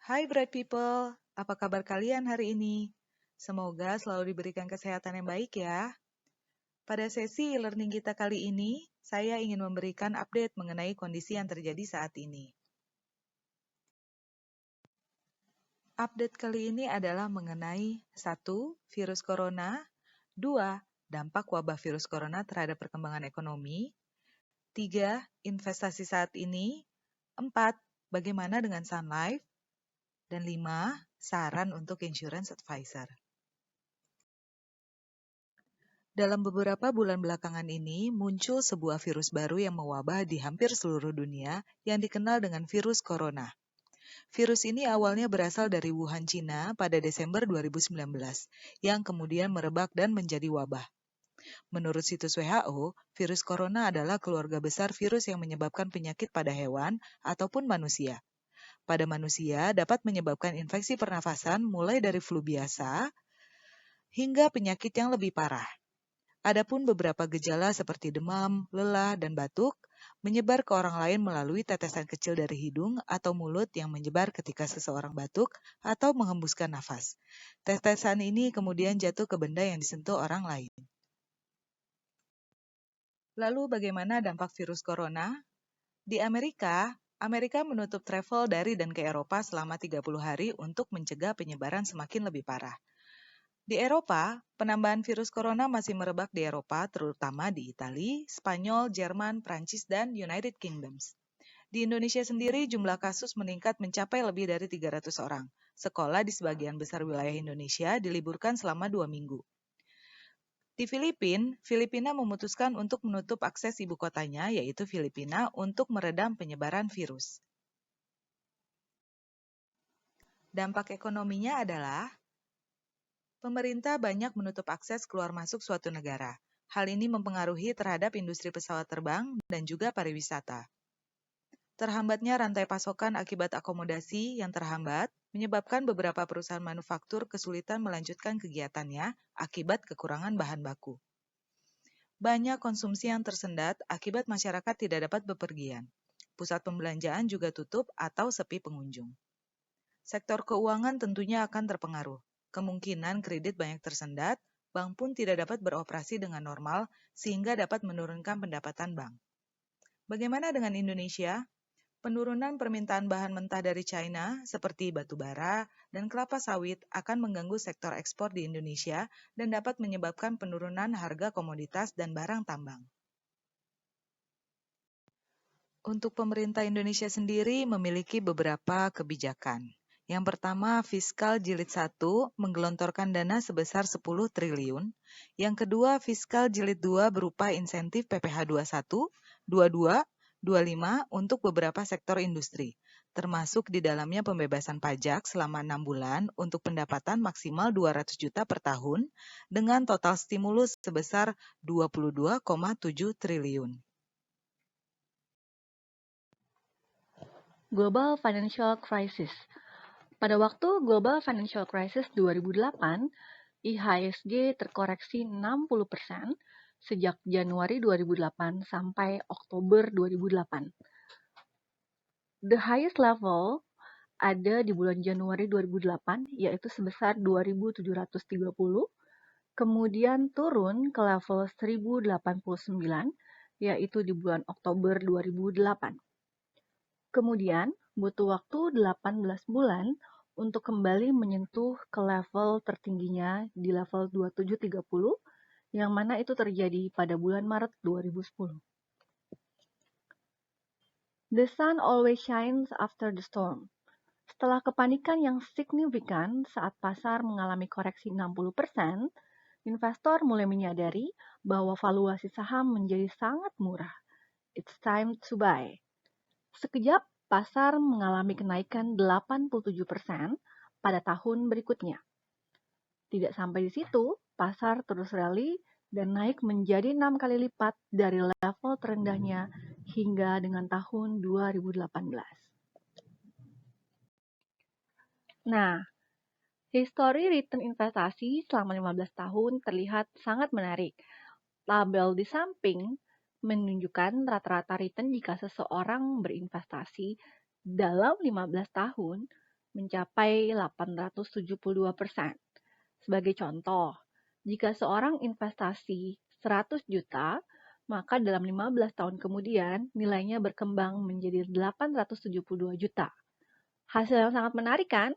Hai Bright People, apa kabar kalian hari ini? Semoga selalu diberikan kesehatan yang baik ya. Pada sesi e-learning kita kali ini, saya ingin memberikan update mengenai kondisi yang terjadi saat ini. Update kali ini adalah mengenai 1. Virus corona, 2. Dampak wabah virus corona terhadap perkembangan ekonomi, 3. Investasi saat ini, 4. Bagaimana dengan Sun Life, dan 5. Saran untuk insurance advisor. Dalam beberapa bulan belakangan ini, muncul sebuah virus baru yang mewabah di hampir seluruh dunia yang dikenal dengan virus corona. Virus ini awalnya berasal dari Wuhan, China pada Desember 2019, yang kemudian merebak dan menjadi wabah. Menurut situs WHO, virus corona adalah keluarga besar virus yang menyebabkan penyakit pada hewan ataupun manusia. Pada manusia dapat menyebabkan infeksi pernafasan mulai dari flu biasa hingga penyakit yang lebih parah. Adapun beberapa gejala seperti demam, lelah, dan batuk menyebar ke orang lain melalui tetesan kecil dari hidung atau mulut yang menyebar ketika seseorang batuk atau menghembuskan nafas. Tetesan ini kemudian jatuh ke benda yang disentuh orang lain. Lalu bagaimana dampak virus corona? Di Amerika menutup travel dari dan ke Eropa selama 30 hari untuk mencegah penyebaran semakin lebih parah. Di Eropa, penambahan virus corona masih merebak di Eropa, terutama di Italia, Spanyol, Jerman, Prancis, dan United Kingdoms. Di Indonesia sendiri, jumlah kasus meningkat mencapai lebih dari 300 orang. Sekolah di sebagian besar wilayah Indonesia diliburkan selama 2 minggu. Di Filipina memutuskan untuk menutup akses ibu kotanya, yaitu Filipina, untuk meredam penyebaran virus. Dampak ekonominya adalah pemerintah banyak menutup akses keluar masuk suatu negara. Hal ini mempengaruhi terhadap industri pesawat terbang dan juga pariwisata. Terhambatnya rantai pasokan akibat akomodasi yang terhambat menyebabkan beberapa perusahaan manufaktur kesulitan melanjutkan kegiatannya akibat kekurangan bahan baku. Banyak konsumsi yang tersendat akibat masyarakat tidak dapat bepergian. Pusat pembelanjaan juga tutup atau sepi pengunjung. Sektor keuangan tentunya akan terpengaruh. Kemungkinan kredit banyak tersendat, bank pun tidak dapat beroperasi dengan normal sehingga dapat menurunkan pendapatan bank. Bagaimana dengan Indonesia? Penurunan permintaan bahan mentah dari China seperti batu bara dan kelapa sawit akan mengganggu sektor ekspor di Indonesia dan dapat menyebabkan penurunan harga komoditas dan barang tambang. Untuk pemerintah Indonesia sendiri memiliki beberapa kebijakan. Yang pertama, Fiskal Jilid 1 menggelontorkan dana sebesar 10 triliun. Yang kedua, Fiskal Jilid 2 berupa insentif PPh 21, 22, 25 untuk beberapa sektor industri, termasuk di dalamnya pembebasan pajak selama 6 bulan untuk pendapatan maksimal 200 juta per tahun dengan total stimulus sebesar 22,7 triliun. Global Financial Crisis. Pada waktu Global Financial Crisis 2008, IHSG terkoreksi 60% sejak Januari 2008 sampai Oktober 2008. The highest level ada di bulan Januari 2008, yaitu sebesar 2.730, kemudian turun ke level 1.089, yaitu di bulan Oktober 2008. Kemudian, butuh waktu 18 bulan untuk kembali menyentuh ke level tertingginya di level 2730, yang mana itu terjadi pada bulan Maret 2010. The sun always shines after the storm. Setelah kepanikan yang signifikan saat pasar mengalami koreksi 60%, investor mulai menyadari bahwa valuasi saham menjadi sangat murah. It's time to buy. Sekejap, pasar mengalami kenaikan 87% pada tahun berikutnya. Tidak sampai di situ, pasar terus rally dan naik menjadi 6 kali lipat dari level terendahnya hingga dengan tahun 2018. Nah, histori return investasi selama 15 tahun terlihat sangat menarik. Tabel di samping menunjukkan rata-rata return jika seseorang berinvestasi dalam 15 tahun mencapai 872%. Sebagai contoh, jika seorang investasi 100 juta, maka dalam 15 tahun kemudian nilainya berkembang menjadi 872 juta. Hasil yang sangat menarik kan?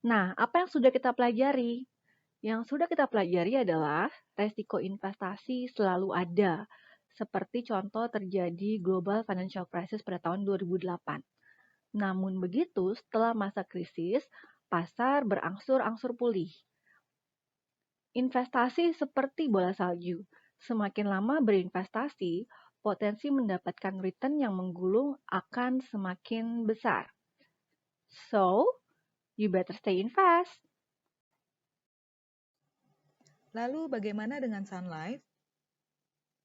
Nah, apa yang sudah kita pelajari? Yang sudah kita pelajari adalah resiko investasi selalu ada, seperti contoh terjadi global financial crisis pada tahun 2008. Namun begitu, setelah masa krisis, pasar berangsur-angsur pulih. Investasi seperti bola salju. Semakin lama berinvestasi, potensi mendapatkan return yang menggulung akan semakin besar. So, you better stay invest. Lalu bagaimana dengan Sun Life?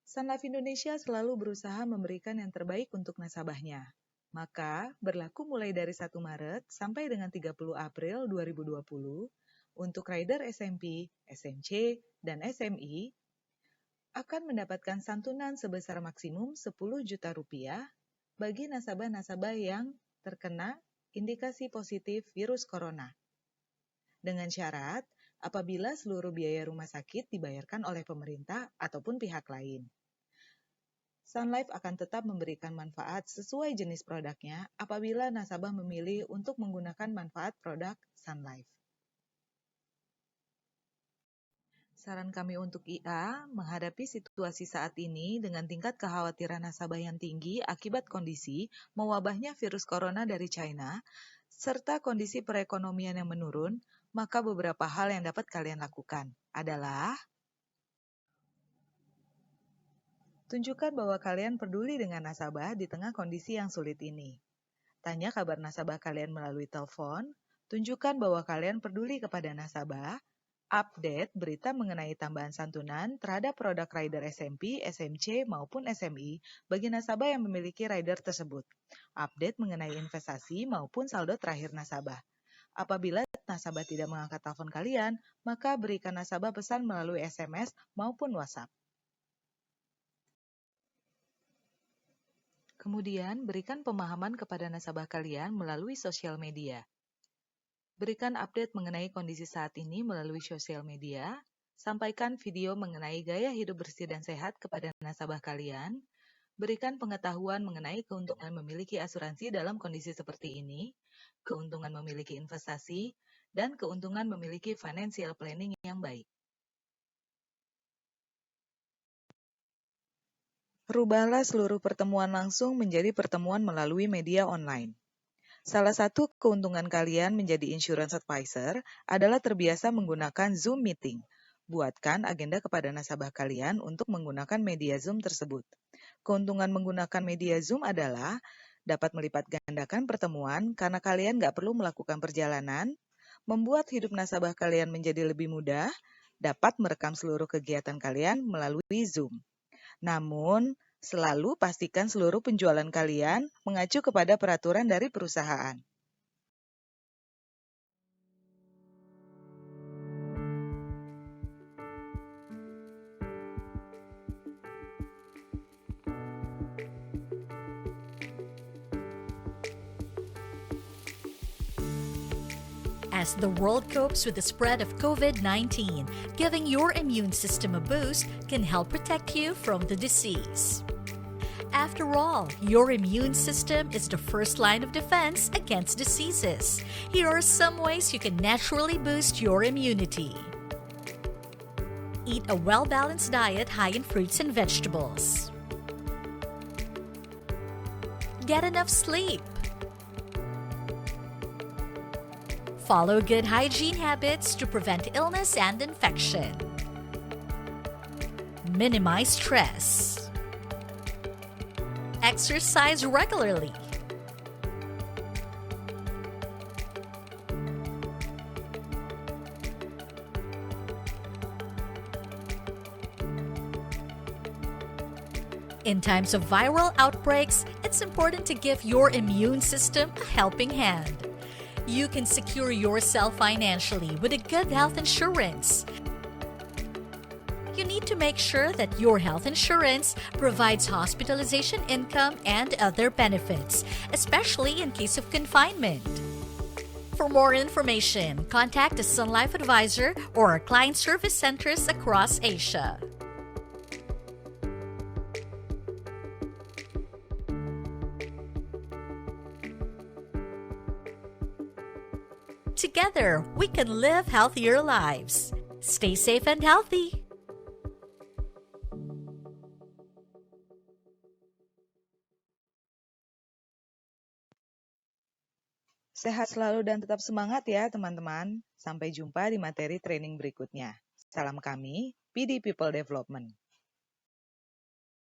Sun Life Indonesia selalu berusaha memberikan yang terbaik untuk nasabahnya. Maka, berlaku mulai dari 1 Maret sampai dengan 30 April 2020, untuk rider SMP, SMC, dan SMI, akan mendapatkan santunan sebesar maksimum 10 juta rupiah bagi nasabah-nasabah yang terkena indikasi positif virus corona. Dengan syarat, apabila seluruh biaya rumah sakit dibayarkan oleh pemerintah ataupun pihak lain. Sun Life akan tetap memberikan manfaat sesuai jenis produknya apabila nasabah memilih untuk menggunakan manfaat produk Sun Life. Saran kami untuk IA menghadapi situasi saat ini dengan tingkat kekhawatiran nasabah yang tinggi akibat kondisi mewabahnya virus corona dari China, serta kondisi perekonomian yang menurun, maka beberapa hal yang dapat kalian lakukan adalah tunjukkan bahwa kalian peduli dengan nasabah di tengah kondisi yang sulit ini. Tanya kabar nasabah kalian melalui telepon, tunjukkan bahwa kalian peduli kepada nasabah, update berita mengenai tambahan santunan terhadap produk rider SMP, SMC, maupun SMI bagi nasabah yang memiliki rider tersebut. Update mengenai investasi maupun saldo terakhir nasabah. Apabila nasabah tidak mengangkat telepon kalian, maka berikan nasabah pesan melalui SMS maupun WhatsApp. Kemudian, berikan pemahaman kepada nasabah kalian melalui sosial media. Berikan update mengenai kondisi saat ini melalui sosial media. Sampaikan video mengenai gaya hidup bersih dan sehat kepada nasabah kalian. Berikan pengetahuan mengenai keuntungan memiliki asuransi dalam kondisi seperti ini, keuntungan memiliki investasi, dan keuntungan memiliki financial planning yang baik. Rubahlah seluruh pertemuan langsung menjadi pertemuan melalui media online. Salah satu keuntungan kalian menjadi insurance advisor adalah terbiasa menggunakan Zoom meeting. Buatkan agenda kepada nasabah kalian untuk menggunakan media Zoom tersebut. Keuntungan menggunakan media Zoom adalah dapat melipat gandakan pertemuan karena kalian nggak perlu melakukan perjalanan, membuat hidup nasabah kalian menjadi lebih mudah, dapat merekam seluruh kegiatan kalian melalui Zoom. Namun, selalu pastikan seluruh penjualan kalian mengacu kepada peraturan dari perusahaan. As the world copes with the spread of COVID-19, giving your immune system a boost can help protect you from the disease. After all, your immune system is the first line of defense against diseases. Here are some ways you can naturally boost your immunity. Eat a well-balanced diet high in fruits and vegetables. Get enough sleep. Follow good hygiene habits to prevent illness and infection. Minimize stress. Exercise regularly. In times of viral outbreaks, it's important to give your immune system a helping hand. You can secure yourself financially with a good health insurance. you need to make sure that your health insurance provides hospitalization income and other benefits, especially in case of confinement. For more information, contact a Sun Life advisor or our client service centers across Asia. Together, we can live healthier lives. Stay safe and healthy. Sehat selalu dan tetap semangat ya teman-teman. Sampai jumpa di materi training berikutnya. Salam kami, PD People Development.